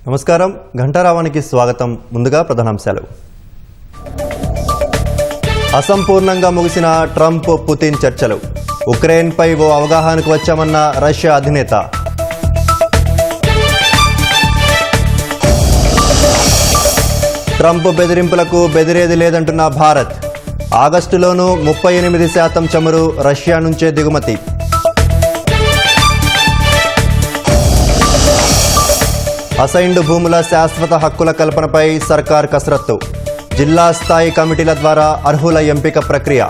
నమస్కారం ఘంటారావానికి స్వాగతం. ముందుగా ప్రధానాంశాలు. అసంపూర్ణంగా ముగిసిన ట్రంప్ పుతిన్ చర్చలు. ఉక్రెయిన్పై ఓ అవగాహనకు వచ్చామన్న రష్యా అధినేత. ట్రంప్ బెదిరింపులకు బెదిరేది లేదంటున్న భారత్. ఆగస్టులోనూ 38% చమురు రష్యా నుంచే దిగుమతి. అసైన్డ్ భూముల శాశ్వత హక్కుల కల్పనపై సర్కార్ కసరత్తు. జిల్లా స్థాయి కమిటీల ద్వారా అర్హుల ఎంపిక ప్రక్రియ.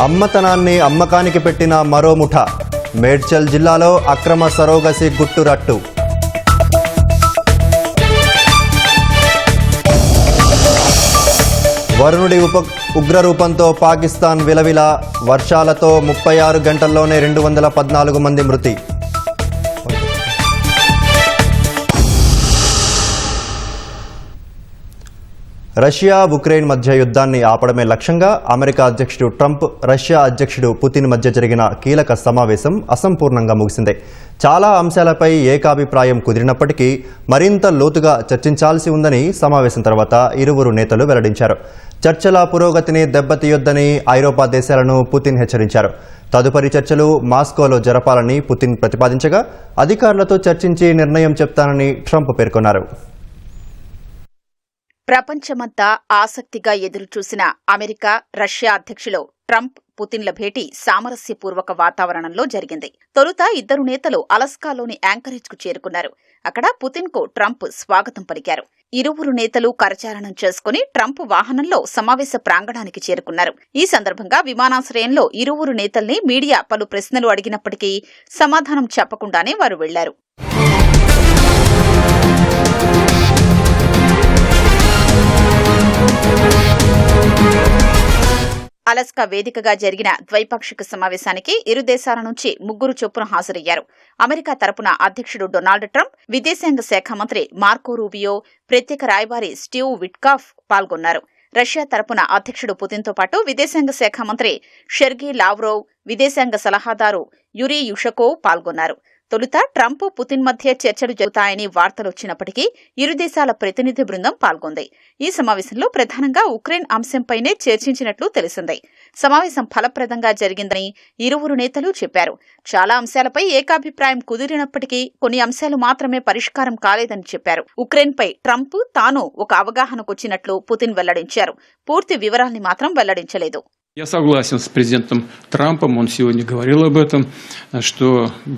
అమ్మతనాన్ని అమ్మకానికి పెట్టిన మరో ముఠా. మేడ్చల్ జిల్లాలో అక్రమ సరోగసి గుట్టురట్టు. వరుణుడి ఉగ్రరూపంతో పాకిస్తాన్ విలవిల. వర్షాలతో 36 గంటల్లోనే 214 మంది మృతి. రష్యా ఉక్రెయిన్ మధ్య యుద్ధాన్ని ఆపడమే లక్ష్యంగా అమెరికా అధ్యక్షుడు ట్రంప్, రష్యా అధ్యక్షుడు పుతిన్ మధ్య జరిగిన కీలక సమావేశం అసంపూర్ణంగా ముగిసింది. చాలా అంశాలపై ఏకాభిప్రాయం కుదిరినప్పటికీ మరింత లోతుగా చర్చించాల్సి ఉందని సమావేశం తర్వాత ఇరువురు నేతలు వెల్లడించారు. చర్చల పురోగతిని దెబ్బతీయొద్దని ఐరోపా దేశాలను పుతిన్ హెచ్చరించారు. తదుపరి చర్చలు మాస్కోలో జరపాలని పుతిన్ ప్రతిపాదించగా, అధికారులతో చర్చించి నిర్ణయం చెప్తానని ట్రంప్ పేర్కొన్నారు. ప్రపంచమంతా ఆసక్తిగా ఎదురుచూసిన అమెరికా, రష్యా అధ్యక్షులు ట్రంప్, పుతిన్ల భేటీ సామరస్యపూర్వక వాతావరణంలో జరిగింది. తొలుత ఇద్దరు నేతలు అలస్కాలోని యాంకరేజ్ కు చేరుకున్నారు. అక్కడ పుతిన్ కు ట్రంప్ స్వాగతం పలికారు. ఇరువురు నేతలు కరచాలనం చేసుకుని ట్రంప్ వాహనంలో సమావేశ ప్రాంగణానికి చేరుకున్నారు. ఈ సందర్భంగా విమానాశ్రయంలో ఇరువురు నేతల్ని మీడియా పలు ప్రశ్నలు అడిగినప్పటికీ సమాధానం చెప్పకుండానే వారు వెళ్లారు. అలస్కా వేదికగా జరిగిన ద్వైపాక్షిక సమావేశానికి ఇరు దేశాల నుంచి 3 చొప్పున హాజరయ్యారు. అమెరికా తరపున అధ్యక్షుడు డొనాల్డ్ ట్రంప్, విదేశాంగ శాఖ మంత్రి మార్కో రూబియో, ప్రత్యేక రాయబారి స్టీవ్ విట్కాఫ్ పాల్గొన్నారు. రష్యా తరపున అధ్యక్షుడు పుతిన్తో పాటు విదేశాంగ శాఖ మంత్రి షెర్గీ లావ్రోవ్, విదేశాంగ సలహాదారు యురీ యుషకోవ్ పాల్గొన్నారు. తొలుత ట్రంప్, పుతిన్ మధ్య చర్చలు జరుగుతాయని వార్తలొచ్చినప్పటికీ ఇరు దేశాల ప్రతినిధి బృందం పాల్గొంది. ఈ సమావేశంలో ప్రధానంగా ఉక్రెయిన్ అంశంపైనే చర్చించినట్లు తెలిసింది. సమావేశం ఫలప్రదంగా జరిగిందని ఇరువురు నేతలు చెప్పారు. చాలా అంశాలపై ఏకాభిప్రాయం కుదిరినప్పటికీ కొన్ని అంశాలు మాత్రమే పరిష్కారం కాలేదని చెప్పారు. ఉక్రెయిన్పై ట్రంప్ తాను ఒక అవగాహనకొచ్చినట్లు పుతిన్ వెల్లడించారు. పూర్తి వివరాల్ని మాత్రం వెల్లడించలేదు. Я согласен с президентом Трампом, он сегодня говорил об этом, что,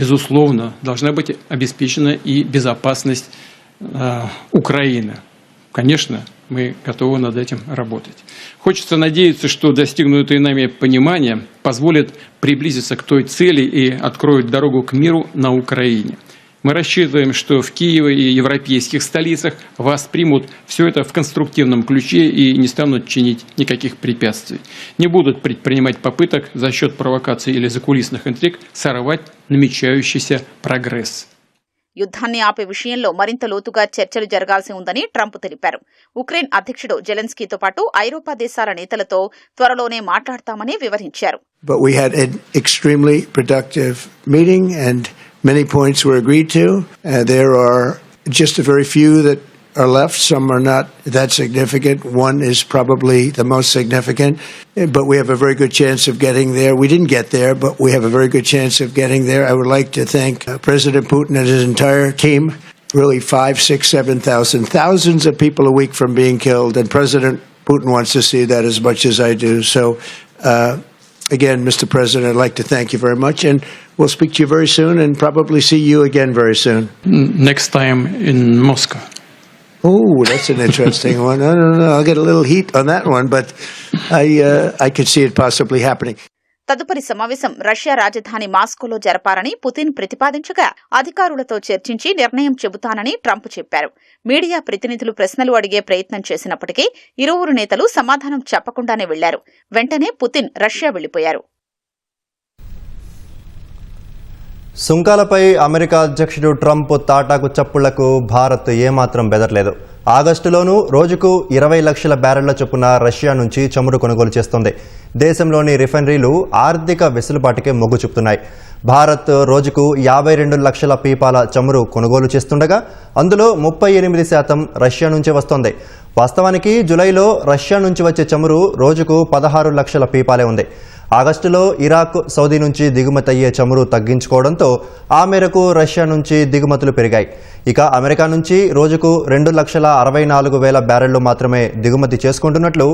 безусловно, должна быть обеспечена и безопасность Украины. Конечно, мы готовы над этим работать. Хочется надеяться, что достигнутые нами понимания позволят приблизиться к той цели и откроют дорогу к миру на Украине. Мы рассчитываем, что в Киеве и европейских столицах воспримут все это в конструктивном ключе и не станут чинить никаких препятствий. Не будут предпринимать попыток за счет провокаций или закулисных интриг сорвать намечающийся прогресс. యుద్ధాన్ని ఆపే విషయంలో మరింత లోతుగా చర్చలు జరగాల్సి ఉందని ట్రంప్ తెలిపారు. ఉక్రెయిన్ అధ్యక్షుడు జెలెన్స్కీతో పాటు ఐరోపా దేశాల నేతలతో త్వరలోనే మాట్లాడతామని వివరించారు. But we had an extremely productive meeting and many points were agreed to. There are just a very few that are left. Some are not that significant. One is probably the most significant, but we have a very good chance of getting there. We didn't get there, but we have a very good chance of getting there. I would like to thank President Putin and his entire team. Really 5, 6, 7,000, thousands of people a week from being killed, and President Putin wants to see that as much as I do. So, again, Mr. President, I'd like to thank you very much, and we'll speak to you very soon and probably see you again very soon. Next time in Moscow. Oh, that's an interesting one. I don't know. I'll get a little heat on that one, but I could see it possibly happening. తదుపరి సమావేశం Russia రాజధాని మాస్కోలో జరపాలని Putin ప్రతిపాదించగా, అధికారులతో చర్చించి నిర్ణయం చెబుతానని Trump చెప్పారు. Media ప్రతినిధులు ప్రశ్నలు అడిగే ప్రయత్నం చేసినప్పటికీ ఇరువురు నేతలు సమాధానం చెప్పకుండానే వెళ్లారు. వెంటనే పుతిన్ రష్యా వెళ్లిపోయారు. సుంకాలపై అమెరికా అధ్యక్షుడు ట్రంప్ తాటాకు చప్పుళ్లకు భారత్ ఏమాత్రం బెదరలేదు. ఆగస్టులోనూ రోజుకు 20 లక్షల బ్యారెళ్ల చొప్పున రష్యా నుంచి చమురు కొనుగోలు చేస్తోంది. దేశంలోని రిఫైనరీలు ఆర్థిక వెసులుబాటుకే మొగ్గు చూపుతున్నాయి. భారత్ రోజుకు 52 లక్షల పీపాల చమురు కొనుగోలు చేస్తుండగా అందులో 38% రష్యా నుంచే వస్తోంది. వాస్తవానికి జులైలో రష్యా నుంచి వచ్చే చమురు రోజుకు 16 లక్షల పీపాలే ఉంది. ఆగస్టులో ఇరాక్, సౌదీ నుంచి దిగుమతి అయ్యే చమురు తగ్గించుకోవడంతో ఆ మేరకు రష్యా నుంచి దిగుమతులు పెరిగాయి. ఇక అమెరికా నుంచి రోజుకు 2,64,000 బ్యారెళ్లు మాత్రమే దిగుమతి చేసుకుంటున్నట్లు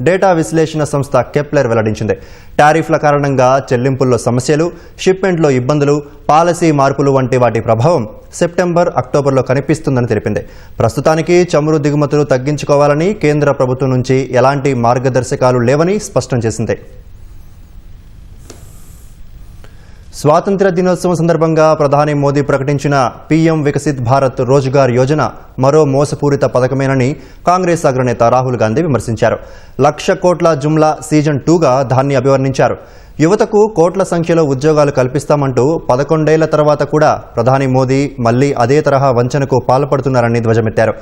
డేటా విశ్లేషణ సంస్థ కెప్లర్ వెల్లడించింది. టారిఫ్ల కారణంగా చెల్లింపుల్లో సమస్యలు, షిప్మెంట్లో ఇబ్బందులు, పాలసీ మార్పులు వంటి వాటి ప్రభావం సెప్టెంబర్, అక్టోబర్లో కనిపిస్తుందని తెలిపింది. ప్రస్తుతానికి చమురు దిగుమతులు తగ్గించుకోవాలని కేంద్ర ప్రభుత్వం నుంచి ఎలాంటి మార్గదర్శకాలు లేవని స్పష్టం చేసింది. స్వాతంత్ర్య దినోత్సవం సందర్భంగా ప్రధాని మోదీ ప్రకటించిన పీఎం వికసిత్ భారత్ రోజ్గార్ యోజన మరో మోసపూరిత పథకమేనని కాంగ్రెస్ అగ్రనేత రాహుల్ గాంధీ విమర్శించారు. 1,00,000 కోట్ల జుమ్లా సీజన్ 2గా దాన్ని అభివర్ణించారు. యువతకు కోట్ల సంఖ్యలో ఉద్యోగాలు కల్పిస్తామంటూ 11 ఏళ్ల తర్వాత కూడా ప్రధాని మోదీ మళ్లీ అదే తరహా వంచనకు పాల్పడుతున్నారని ధ్వజమెత్తారు.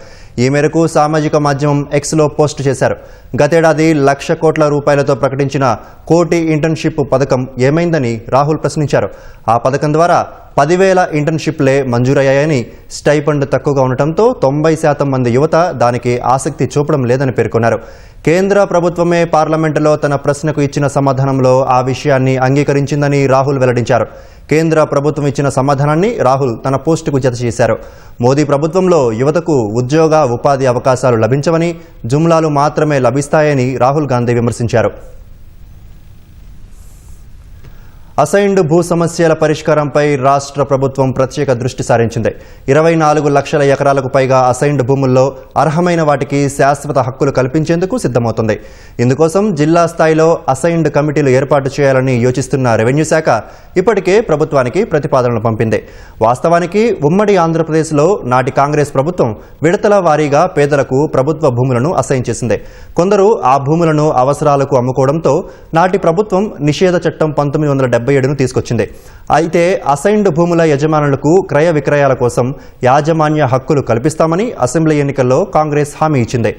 ఈ మేరకు సామాజిక మాధ్యమం ఎక్స్లో పోస్టు చేశారు. గతేడాది 1,00,000 కోట్ల రూపాయలతో ప్రకటించిన కోటి ఇంటర్న్షిప్ పథకం ఏమైందని రాహుల్ ప్రశ్నించారు. ఆ పథకం ద్వారా 10,000 ఇంటర్న్షిప్లే మంజూరయ్యాయని, స్టైఫండ్ తక్కువగా ఉండటంతో 90% మంది యువత దానికి ఆసక్తి చూపడం లేదని పేర్కొన్నారు. కేంద్ర ప్రభుత్వమే పార్లమెంటులో తన ప్రశ్నకు ఇచ్చిన సమాధానంలో ఆ విషయాన్ని అంగీకరించిందని రాహుల్ వెల్లడించారు. కేంద్ర ప్రభుత్వం ఇచ్చిన సమాధానాన్ని రాహుల్ తన పోస్టుకు జతచేశారు. మోదీ ప్రభుత్వంలో యువతకు ఉద్యోగ, ఉపాధి అవకాశాలు లభించవని, జుమ్లాలు మాత్రమే లభిస్తాయని రాహుల్ గాంధీ విమర్శించారు. అసైన్డ్ భూ సమస్యల పరిష్కారంపై రాష్ట్ర ప్రభుత్వం ప్రత్యేక దృష్టి సారించింది. 24 లక్షల ఎకరాలకు పైగా అసైన్డ్ భూముల్లో అర్హమైన వాటికి శాశ్వత హక్కులు కల్పించేందుకు సిద్ధమవుతుంది. ఇందుకోసం జిల్లా స్థాయిలో అసైన్డ్ కమిటీలు ఏర్పాటు చేయాలని యోచిస్తున్న రెవెన్యూ శాఖ ఇప్పటికే ప్రభుత్వానికి ప్రతిపాదనలు పంపింది. వాస్తవానికి ఉమ్మడి ఆంధ్రప్రదేశ్లో నాటి కాంగ్రెస్ ప్రభుత్వం విడతల వారీగా పేదలకు ప్రభుత్వ భూములను అసైన్ చేసింది. కొందరు ఆ భూములను అవసరాలకు అమ్ముకోవడంతో నాటి ప్రభుత్వం నిషేధ చట్టం 1977ను తీసుకొచ్చింది. అయితే అసైన్డ్ భూముల యజమానులకు క్రయ విక్రయాల కోసం యాజమాన్య హక్కులు కల్పిస్తామని అసెంబ్లీ ఎన్నికల్లో కాంగ్రెస్ హామీ ఇచ్చింది.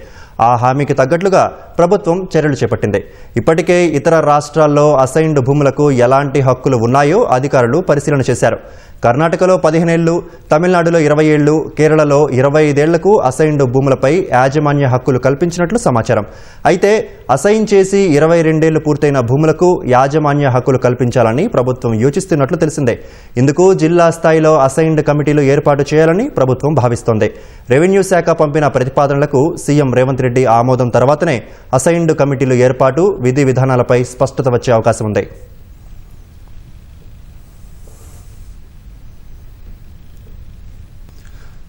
ఆ హామీకి తగ్గట్లుగా ప్రభుత్వం చర్యలు చేపట్టింది. ఇప్పటికే ఇతర రాష్ట్రాల్లో అసైన్డ్ భూములకు ఎలాంటి హక్కులు ఉన్నాయో అధికారులు పరిశీలన చేశారు. కర్ణాటకలో 15 ఏళ్లు, తమిళనాడులో 20 ఏళ్లు, కేరళలో 25 ఏళ్లకు అసైన్డ్ భూములపై యాజమాన్య హక్కులు కల్పించినట్లు సమాచారం. అయితే అసైన్ చేసి 22 ఏళ్లు పూర్తయిన భూములకు యాజమాన్య హక్కులు కల్పించాలని ప్రభుత్వం యోచిస్తున్నట్లు తెలిసిందే. ఇందుకు జిల్లా స్థాయిలో అసైన్డ్ కమిటీలు ఏర్పాటు చేయాలని ప్రభుత్వం భావిస్తోంది. రెవెన్యూ శాఖ పంపిన ప్రతిపాదనలకు సీఎం రేవంత్ రెడ్డి ఆమోదం తర్వాతనే అసైన్డ్ కమిటీలు ఏర్పాటు, విధి విధానాలపై స్పష్టత వచ్చే అవకాశం ఉంది.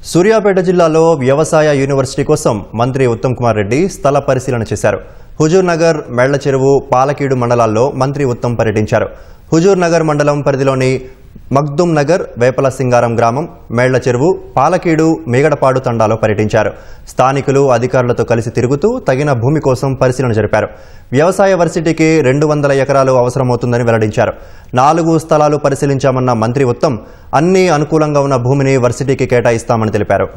సూర్యాపేట జిల్లాలో వ్యవసాయ యూనివర్సిటీ కోసం మంత్రి ఉత్తమ్ కుమార్ రెడ్డి స్థల పరిశీలన చేశారు. హుజూర్ నగర్, మేళ్ల చెరువు, పాలకీడు మండలాల్లో మంత్రి ఉత్తమ్ పర్యటించారు. హుజూర్ నగర్ మండలం పరిధిలోని మగ్దుమ్ నగర్, వేపల సింగారం గ్రామం, మేళ్ల చెరువు, పాలకీడు, మేగడపాడు తండాలో పర్యటించారు. స్థానికులు అధికారులతో కలిసి తిరుగుతూ తగిన భూమి కోసం పరిశీలన జరిపారు. వ్యవసాయ వర్సిటీకి 200 ఎకరాలు అవసరమవుతుందని వెల్లడించారు. 4 స్థలాలు పరిశీలించామన్న మంత్రి ఉత్తమ్ అన్ని అనుకూలంగా ఉన్న భూమిని వర్సిటీకి కేటాయిస్తామని తెలిపారు.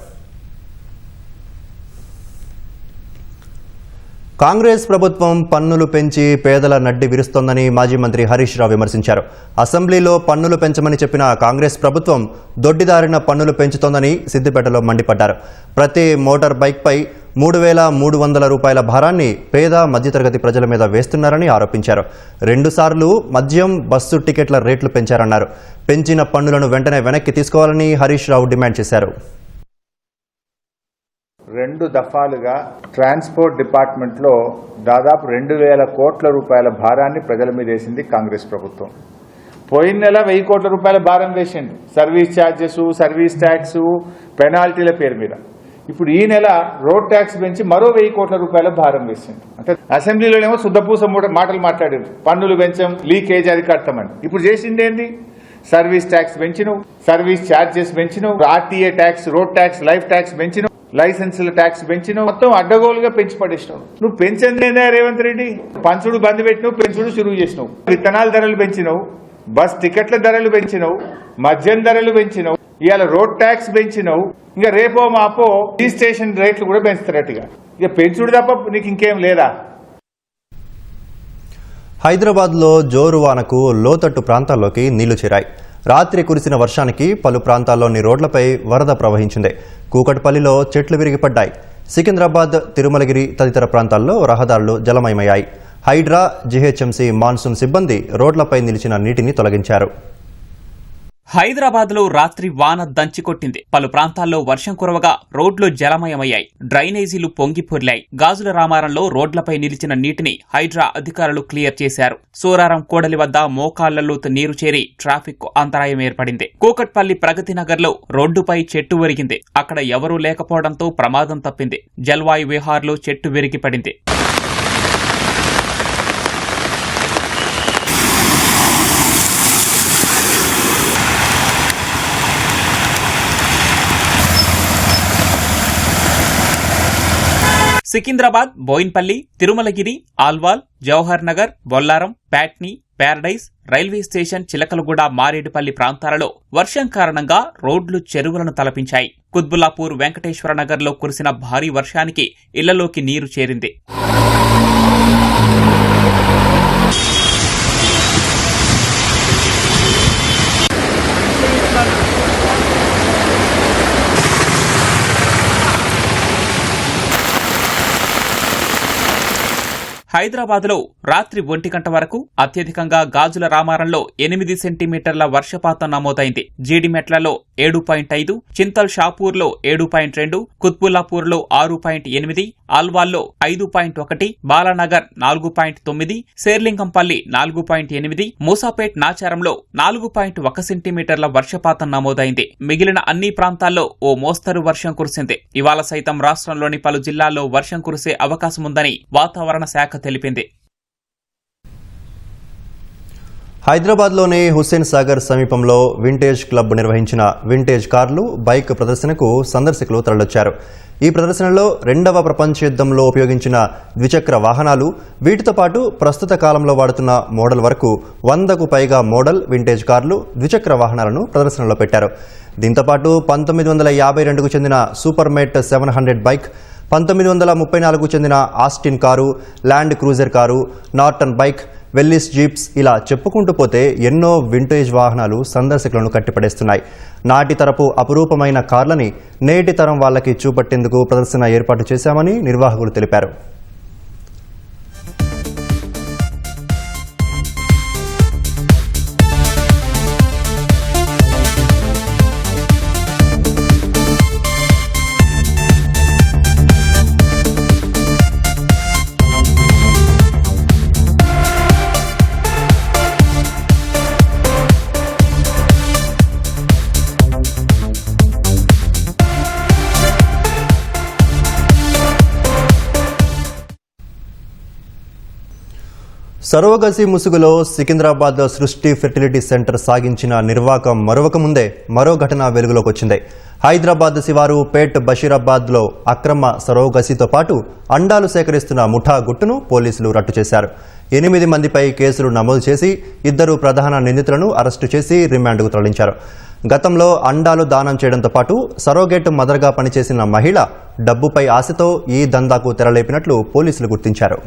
కాంగ్రెస్ ప్రభుత్వం పన్నులు పెంచి పేదల నడ్డి విరుస్తోందని మాజీ మంత్రి హరీష్ రావు విమర్శించారు. అసెంబ్లీలో పన్నులు పెంచమని చెప్పిన కాంగ్రెస్ ప్రభుత్వం దొడ్డిదారిన పన్నులు పెంచుతోందని సిద్దిపేటలో మండిపడ్డారు. ప్రతి మోటార్ బైక్పై 3,300 రూపాయల భారాన్ని పేద మధ్యతరగతి ప్రజల మీద వేస్తున్నారని ఆరోపించారు. 2 సార్లు మద్యం, బస్సు టికెట్ల రేట్లు పెంచారన్నారు. పెంచిన పన్నులను వెంటనే వెనక్కి తీసుకోవాలని హరీష్ రావు డిమాండ్ చేశారు. 2 దఫాలుగా ట్రాన్స్పోర్ట్ డిపార్ట్మెంట్లో దాదాపు 2,000 కోట్ల రూపాయల భారాన్ని ప్రజల మీద వేసింది కాంగ్రెస్ ప్రభుత్వం. పోయిన నెల 1,000 కోట్ల రూపాయల భారం వేసింది సర్వీస్ ఛార్జెస్, సర్వీస్ ట్యాక్స్, పెనాల్టీల పేరు మీద. ఇప్పుడు ఈ నెల రోడ్ ట్యాక్స్ పెంచి మరో 1,000 కోట్ల రూపాయల భారం వేసింది. అంటే అసెంబ్లీలోనేమో శుద్ధపూస మాటలు మాట్లాడారు, పన్నులు పెంచాం, లీకేజ్ అరికడతామని. ఇప్పుడు చేసింది ఏంది? సర్వీస్ ట్యాక్స్ పెంచినవు, సర్వీస్ ఛార్జెస్ పెంచినవు, RTA tax, road tax, life tax పెంచినవు, లైసెన్సుల ట్యాక్స్ పెంచినావు, మొత్తం అడ్డగోలుగా పెంచి పడేసినావు. నువ్వు పెంచిందేనా రేవంత్ రెడ్డి? పంచుడు బంద్ పెట్టినావు, పెంచుడు చురువు చేసినావు. విత్తనాల ధరలు పెంచినావు, బస్ టికెట్ల ధరలు పెంచినావు, మద్యం ధరలు పెంచినావు, ఇవాళ రోడ్ ట్యాక్స్ పెంచినావు, ఇంకా రేపో మాపో రిజిస్ట్రేషన్ రేట్లు కూడా పెంచుతారట్టుగా. ఇక పెంచుడు తప్ప నీకు ఇంకేం లేదా? హైదరాబాద్లో జోరు వానకు లోతట్టు ప్రాంతాల్లోకి నీళ్లు చేరాయి. రాత్రి కురిసిన వర్షానికి పలు ప్రాంతాల్లోని రోడ్లపై వరద ప్రవహించింది. కూకట్పల్లిలో చెట్లు విరిగిపడ్డాయి. సికింద్రాబాద్, తిరుమలగిరి తదితర ప్రాంతాల్లో రహదారులు జలమయమయ్యాయి. హైడ్రా, జీహెచ్ఎంసీ మాన్సూన్ సిబ్బంది రోడ్లపై నిలిచిన నీటిని తొలగించారు. హైదరాబాద్లో రాత్రి వాన దంచికొట్టింది. పలు ప్రాంతాల్లో వర్షం కురవగా రోడ్లు జలమయమయ్యాయి. డ్రైనేజీలు పొంగిపొర్లాయి. గాజుల రామారంలో రోడ్లపై నిలిచిన నీటిని హైడ్రా అధికారులు క్లియర్ చేశారు. సూరారం కోడలి వద్ద మోకాళ్లలోతు నీరు చేరి ట్రాఫిక్ అంతరాయం ఏర్పడింది. కూకట్పల్లి ప్రగతి నగర్లో రోడ్డుపై చెట్టు విరిగింది. అక్కడ ఎవరూ లేకపోవడంతో ప్రమాదం తప్పింది. జల్వాయు విహార్లో చెట్టు విరిగి పడింది. Secunderabad, Bowenpally, Tirumalagiri, Alwal, Jawahar Nagar, Bollaram, Patny, Paradise, railway station, Chilakalguda, Marredpally ప్రాంతాలలో వర్షం కారణంగా రోడ్లు చెరువులను తలపించాయి. కుత్బుల్లాపూర్, వెంకటేశ్వర నగర్లో కురిసిన భారీ వర్షానికి ఇళ్లలోకి నీరు చేరింది. హైదరాబాద్లో రాత్రి 1 గంట వరకు అత్యధికంగా గాజుల రామారంలో 8 సెంటీమీటర్ల వర్షపాతం నమోదైంది. జీడిమెట్లలో 7.5, చింతల్ షాపూర్లో 7.2, కుత్బుల్లాపూర్లో 6.8, ఆల్వాల్లో 5.1, బాలానగర్ 4.9, శేర్లింగంపల్లి 4.8, మూసాపేట్ నాచారంలో 4.1 సెంటీమీటర్ల వర్షపాతం నమోదైంది. మిగిలిన అన్ని ప్రాంతాల్లో ఓ మోస్తరు వర్షం కురిసింది. ఇవాళ సైతం రాష్ట్రంలోని పలు జిల్లాల్లో వర్షం కురిసే అవకాశముందని వాతావరణ శాఖ తెలిపింది. హైదరాబాద్లోని హుస్సేన్ సాగర్ సమీపంలో వింటేజ్ క్లబ్ నిర్వహించిన వింటేజ్ కార్లు, బైక్ ప్రదర్శనకు సందర్శకులు తరలొచ్చారు. ఈ ప్రదర్శనలో 2వ ప్రపంచ యుద్ధంలో ఉపయోగించిన ద్విచక్ర వాహనాలు, వీటితో పాటు ప్రస్తుత కాలంలో వాడుతున్న మోడల్ వరకు 100కు పైగా మోడల్ వింటేజ్ కార్లు, ద్విచక్ర వాహనాలను ప్రదర్శనలో పెట్టారు. దీంతోపాటు 1952కు చెందిన సూపర్మేట్ 700 బైక్, 1934కు చెందిన Austin car, land cruiser car, Norton bike, Willys jeeps ఇలా చెప్పుకుంటూ పోతే ఎన్నో వింటేజ్ వాహనాలు సందర్శకులను కట్టిపడేస్తున్నాయి. నాటి తరపు అపురూపమైన కార్లని నేటి తరం వాళ్ళకి చూపట్టేందుకు ప్రదర్శన ఏర్పాటు చేశామని నిర్వాహకులు తెలిపారు. సరోగసి ముసుగులో సికింద్రాబాద్ సృష్టి ఫెర్టిలిటీ సెంటర్ సాగించిన నిర్వాకం మరొక ముందే మరో ఘటన వెలుగులోకి వచ్చింది. హైదరాబాద్ శివారు పేట్ బషీరాబాద్లో అక్రమ సరోగసితో పాటు అండాలు సేకరిస్తున్న ముఠా గుట్టును పోలీసులు రట్టు చేశారు. 8 మందిపై కేసులు నమోదు చేసి 2 ప్రధాన నిందితులను అరెస్టు చేసి రిమాండ్కు తరలించారు. గతంలో అండాలు దానం చేయడంతో పాటు సరోగేట్ మదర్గా పనిచేసిన మహిళ డబ్బుపై ఆశతో ఈ దందాకు తెరలేపినట్లు పోలీసులు గుర్తించారు.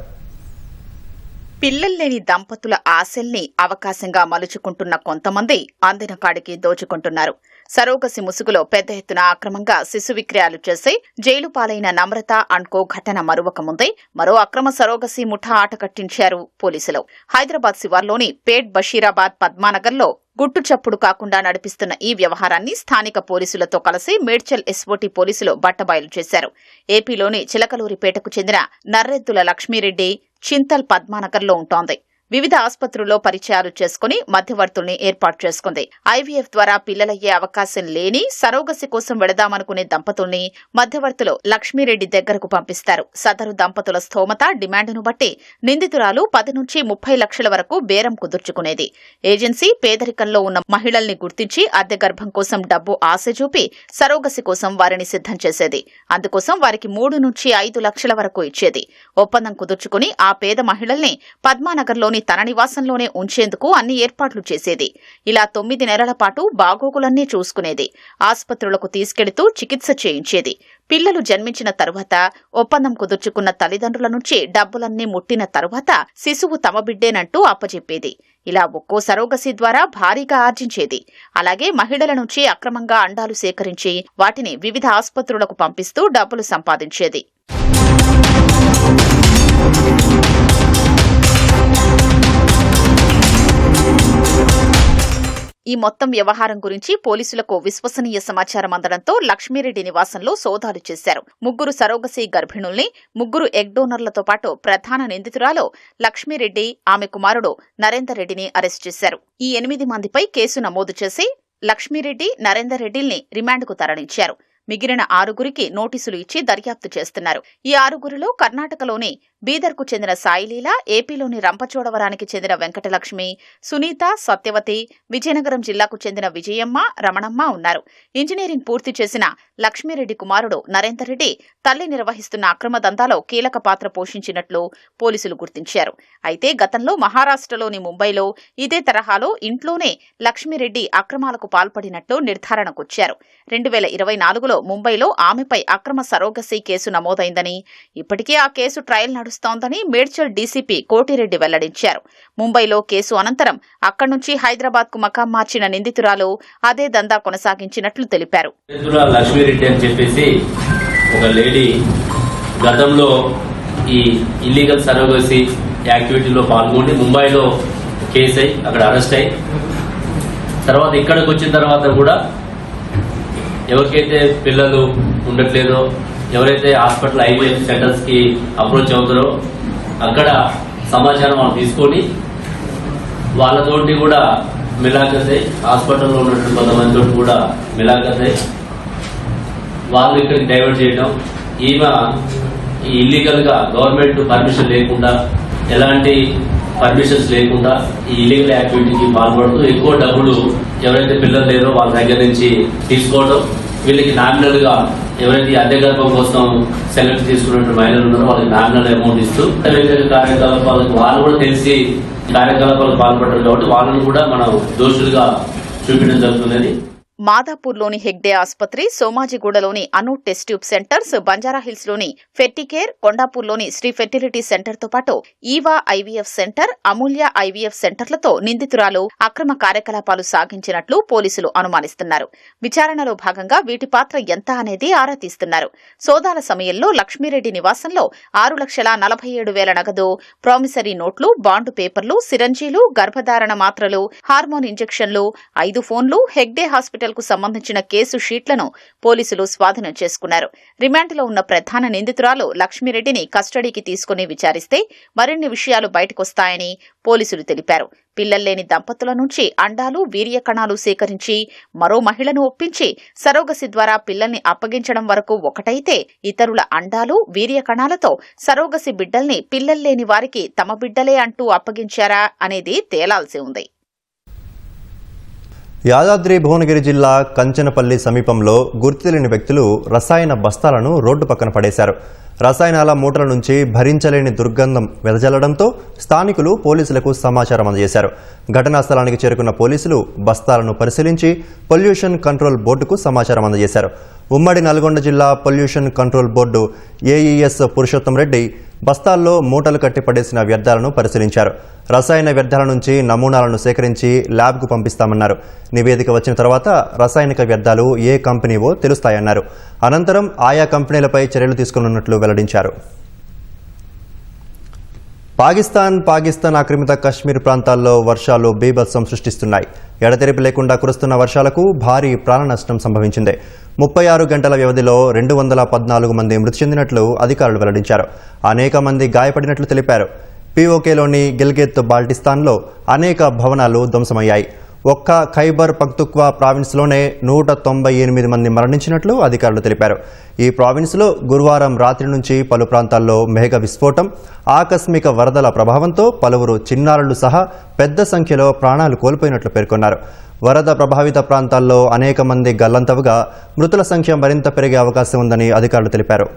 పిల్లల్లేని దంపతుల ఆశల్ని అవకాశంగా మలుచుకుంటున్న కొంతమంది అందిన కాడికి దోచుకుంటున్నారు. సరోగసి ముసుగులో పెద్ద ఎత్తున అక్రమంగా శిశు విక్రయాలు చేసి జైలు పాలైన నమ్రత అండ్ కో ఘటన మరువక ముందే మరో అక్రమ సరోగసి ముఠా ఆట కట్టించారు పోలీసులు. హైదరాబాద్ శివార్లోని పేట్ బషీరాబాద్ పద్మానగర్లో గుట్టు చప్పుడు కాకుండా నడిపిస్తున్న ఈ వ్యవహారాన్ని స్థానిక పోలీసులతో కలిసి మేడ్చల్ ఎస్ఓటీ పోలీసులు బట్టబయలు చేశారు. ఏపీలోని చిలకలూరిపేటకు చెందిన నర్రెద్దుల లక్ష్మీరెడ్డి చింతల్ పద్మానగర్లో ఉంటోంది. వివిధ ఆసుపత్రుల్లో పరిచయాలు చేసుకుని మధ్యవర్తుల్ని ఏర్పాటు చేసుకుంది. ఐవీఎఫ్ ద్వారా పిల్లలయ్యే అవకాశం లేని సరోగసి కోసం వెళదామనుకునే దంపతుల్ని మధ్యవర్తులు లక్ష్మీరెడ్డి దగ్గరకు పంపిస్తారు. సదరు దంపతుల స్థోమత, డిమాండ్ను బట్టి నిందితురాలు 10 నుంచి 30 లక్షల వరకు బేరం కుదుర్చుకునేది. ఏజెన్సీ పేదరికంలో ఉన్న మహిళల్ని గుర్తించి అద్దె గర్భం కోసం డబ్బు ఆశ చూపి సరోగసి కోసం వారిని సిద్ధం చేసేది. అందుకోసం వారికి 3 నుంచి 5 లక్షల వరకు ఇచ్చేది. ఒప్పందం కుదుర్చుకుని ఆ పేద మహిళల్ని పద్మానగర్లోని తన నివాసంలోనే ఉంచేందుకు అన్ని ఏర్పాట్లు చేసేది. ఇలా 9 నెలల పాటు బాగోగులన్నీ చూసుకునేది. ఆసుపత్రులకు తీసుకెడుతూ చికిత్స చేయించేది. పిల్లలు జన్మించిన తరువాత ఒప్పందం కుదుర్చుకున్న తల్లిదండ్రుల నుంచి డబ్బులన్నీ ముట్టిన తరువాత శిశువు తమ బిడ్డేనంటూ అప్పచెప్పేది. ఇలా ఒక్కో సరోగసి ద్వారా భారీగా ఆర్జించేది. అలాగే మహిళల నుంచి అక్రమంగా అండాలు సేకరించి వాటిని వివిధ ఆసుపత్రులకు పంపిస్తూ డబ్బులు సంపాదించేది. ఈ మొత్తం వ్యవహారం గురించి పోలీసులకు విశ్వసనీయ సమాచారం అందడంతో లక్ష్మీరెడ్డి నివాసంలో సోదాలు చేశారు. 3 సరోగసీ గర్భిణుల్ని, 3 ఎగ్ డోనర్లతో పాటు ప్రధాన నిందితురాలు లక్ష్మీరెడ్డి, ఆమె కుమారుడు నరేందర్ రెడ్డిని అరెస్ట్ చేశారు. ఈ 8 మందిపై కేసు నమోదు చేసి లక్ష్మీరెడ్డి, నరేందర్ రెడ్డిల్ని రిమాండ్కు తరలించారు. మిగిలిన 6గురికి నోటీసులు ఇచ్చి దర్యాప్తు చేస్తున్నారు. ఈ 6గురిలో కర్ణాటకలోని బీదర్కు చెందిన సాయిలీల, ఏపీలోని రంపచోడవరానికి చెందిన వెంకటలక్ష్మి, సునీత, సత్యవతి, విజయనగరం జిల్లాకు చెందిన విజయమ్మ, రమణమ్మ ఉన్నారు. ఇంజనీరింగ్ పూర్తి చేసిన లక్ష్మీరెడ్డి కుమారుడు నరేందర్ రెడ్డి తల్లి నిర్వహిస్తున్న అక్రమ దందాలో కీలక పాత్ర పోషించినట్లు పోలీసులు గుర్తించారు. అయితే గతంలో మహారాష్ట్రలోని ముంబైలో ఇదే తరహాలో ఇంట్లోనే లక్ష్మీరెడ్డి అక్రమాలకు పాల్పడినట్లు నిర్ధారణకొచ్చారు. 2024లో ముంబైలో ఆమెపై అక్రమ సరోగసీ కేసు నమోదైందని, ఇప్పటికే ఆ కేసు ట్రయల్ నడుస్తోందని మేడ్చల్ డీసీపీ కోటిరెడ్డి వెల్లడించారు. ముంబైలో కేసు అనంతరం అక్కడి నుంచి హైదరాబాద్ కు మకాం మార్చిన నిందితురాలు అదే దందా కొనసాగించినట్లు తెలిపారు. లక్ష్మీరెడ్డి అని చెప్పేసి ఒక లేడీ గతంలో ఈ ఇల్లీగల్ సరోగసీ యాక్టివిటీలో పాల్గొని ముంబైలో కేసు అయి అక్కడ అరెస్ట్ అయి తర్వాత ఇక్కడికి వచ్చిన తర్వాత కూడా ఎవరికైతే పిల్లలు ఉండట్లేదో, ఎవరైతే హాస్పిటల్ ఐవీఎఫ్ సెంటర్స్ కి అప్రోచ్ అవుతారో అక్కడ సమాచారం వాళ్ళు తీసుకొని వాళ్ళతోటి కూడా మిలాఖతై, హాస్పిటల్లో ఉన్నటువంటి కొంతమందితో కూడా మిలాఖతై వాళ్ళు ఇక్కడికి డైవర్ట్ చేయడం, ఈమె ఇల్లీగల్ గా గవర్నమెంట్ పర్మిషన్ లేకుండా, ఎలాంటి పర్మిషన్స్ లేకుండా ఈ ఇల్లీగల్ యాక్టివిటీకి పాల్పడుతూ ఎక్కువ డబ్బులు ఎవరైతే పిల్లలు లేరో వాళ్ళ దగ్గర నుంచి తీసుకోవడం, వీళ్ళకి నామినల్ గా ఎవరైతే అద్దె గర్భం కోసం సెలెక్ట్ తీసుకున్న మహిళలు ఉన్నారో వాళ్ళకి నామినల్ అమౌంట్ ఇస్తూ వ్యక్తిగత కార్యకలాపాలకు వాళ్ళు కూడా తెలిసి కార్యకలాపాలకు పాల్పడ్డారు కాబట్టి వాళ్ళని కూడా మనం దోషులుగా చూపించడం జరుగుతున్నది. మాదాపూర్లోని హెగ్డే ఆసుపత్రి, సోమాజిగూడలోని అను టెస్ట్ ట్యూబ్ సెంటర్స్, బంజారాహిల్స్లోని ఫెర్టికేర్, కొండాపూర్లోని శ్రీ ఫెర్టిలిటీ సెంటర్తో పాటు Eva IVF centre, Amulya IVF సెంటర్లతో నిందితురాలు అక్రమ కార్యకలాపాలు సాగించినట్లు పోలీసులు అనుమానిస్తున్నారు. విచారణలో భాగంగా వీటి పాత్ర ఎంత అనేది ఆరా తీస్తున్నారు. సోదాల సమయంలో లక్ష్మీరెడ్డి నివాసంలో 6,47,000 నగదు, ప్రామిసరీ నోట్లు, బాండు పేపర్లు, సిరంజీలు, గర్భధారణ మాత్రలు, హార్మోన్ ఇంజెక్షన్లు, 5 ఫోన్లు, హెగ్డే హాస్పిటల్ కు సంబంధించిన కేసు షీట్లను పోలీసులు స్వాధీనం చేసుకున్నారు. రిమాండ్లో ఉన్న ప్రధాన నిందితురాలు లక్ష్మీరెడ్డిని కస్టడీకి తీసుకుని విచారిస్తే మరిన్ని విషయాలు బయటకొస్తాయని పోలీసులు తెలిపారు. పిల్లల్లేని దంపతుల నుంచి అండాలు, వీర్య కణాలు సేకరించి మరో మహిళను ఒప్పించి సరోగసి ద్వారా పిల్లల్ని అప్పగించడం వరకు ఒకటైతే, ఇతరుల అండాలు, వీర్య కణాలతో సరోగసి బిడ్డల్ని పిల్లల్లేని వారికి తమ బిడ్డలే అంటూ అప్పగించారా అనేది తేలాల్సి ఉంది. యాదాద్రి భువనగిరి జిల్లా కంచనపల్లి సమీపంలో గుర్తులేని వ్యక్తులు రసాయన బస్తాలను రోడ్డు పక్కన పడేశారు. రసాయనాల మూటల నుంచి భరించలేని దుర్గంధం వెదజల్లడంతో స్థానికులు పోలీసులకు సమాచారం అందజేశారు. ఘటనా స్థలానికి చేరుకున్న పోలీసులు బస్తాలను పరిశీలించి పొల్యూషన్ కంట్రోల్ బోర్డుకు సమాచారం అందజేశారు. ఉమ్మడి నల్గొండ జిల్లా pollution control board AES Purushottam Reddy బస్తాల్లో మూటలు కట్టి పడేసిన వ్యర్థాలను పరిశీలించారు. రసాయన వ్యర్థాల నుంచి నమూనాలను సేకరించి ల్యాబ్కు పంపిస్తామన్నారు. నివేదిక వచ్చిన తర్వాత రసాయనిక వ్యర్థాలు ఏ కంపెనీవో తెలుస్తాయన్నారు. అనంతరం ఆయా కంపెనీలపై చర్యలు తీసుకున్నట్లు వెల్లడించారు. పాకిస్తాన్ ఆక్రమిత కశ్మీర్ ప్రాంతాల్లో వర్షాలు బీభత్సం సృష్టిస్తున్నాయి. ఎడతెరిపి లేకుండా కురుస్తున్న వర్షాలకు భారీ ప్రాణ నష్టం సంభవించింది. 36 గంటల వ్యవధిలో 214 మంది మృతి చెందినట్లు అధికారులు వెల్లడించారు. అనేక మంది గాయపడినట్లు తెలిపారు. పీఓకేలోని గిల్గిత్ బాల్టిస్తాన్లో అనేక భవనాలు ధ్వంసమయ్యాయి. ఒక్క ఖైబర్ పఖ్తున్ఖ్వా ప్రావిన్స్లోనే 198 మంది మరణించినట్లు అధికారులు తెలిపారు. ఈ ప్రావిన్స్లో గురువారం రాత్రి నుంచి పలు ప్రాంతాల్లో మేఘ విస్ఫోటం, ఆకస్మిక వరదల ప్రభావంతో పలువురు చిన్నారులు సహా పెద్ద సంఖ్యలో ప్రాణాలు కోల్పోయినట్లు పేర్కొన్నారు. వరద ప్రభావిత ప్రాంతాల్లో అనేక మంది గల్లంతవుగా మృతుల సంఖ్య మరింత పెరిగే అవకాశం ఉందని అధికారులు తెలిపారు.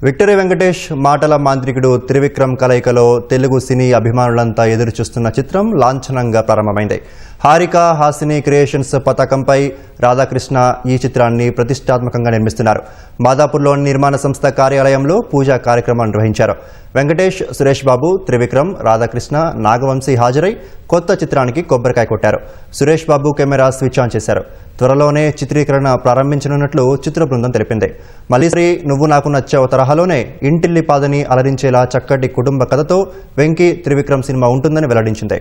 విక్టరీ వెంకటేష్ మాటల మాంత్రికుడు త్రివిక్రమ్ కలయికలో తెలుగు సినీ అభిమానులంతా ఎదురుచూస్తున్న చిత్రం లాంఛనంగా ప్రారంభమైంది. హారిక హాసిని క్రియేషన్స్ పతాకంపై రాధాకృష్ణ ఈ చిత్రాన్ని ప్రతిష్టాత్మకంగా నిర్మిస్తున్నారు. మాదాపూర్లోని నిర్మాణ సంస్థ కార్యాలయంలో పూజా కార్యక్రమాలు నిర్వహించారు. వెంకటేష్, సురేష్ బాబు, త్రివిక్రమ్, రాధాకృష్ణ, నాగవంశీ హాజరై కొత్త చిత్రానికి కొబ్బరికాయ కొట్టారు. Suresh Babu camera switch on చేశారు. త్వరలోనే చిత్రీకరణ ప్రారంభించనున్నట్లు చిత్ర బృందం తెలిపింది. మళ్ళీ నువ్వు నాకు నచ్చావు తరహాలోనే ఇంటిల్లి పాదని అలరించేలా చక్కటి కుటుంబ కథతో వెంకీ త్రివిక్రమ్ సినిమా ఉంటుందని వెల్లడించింది.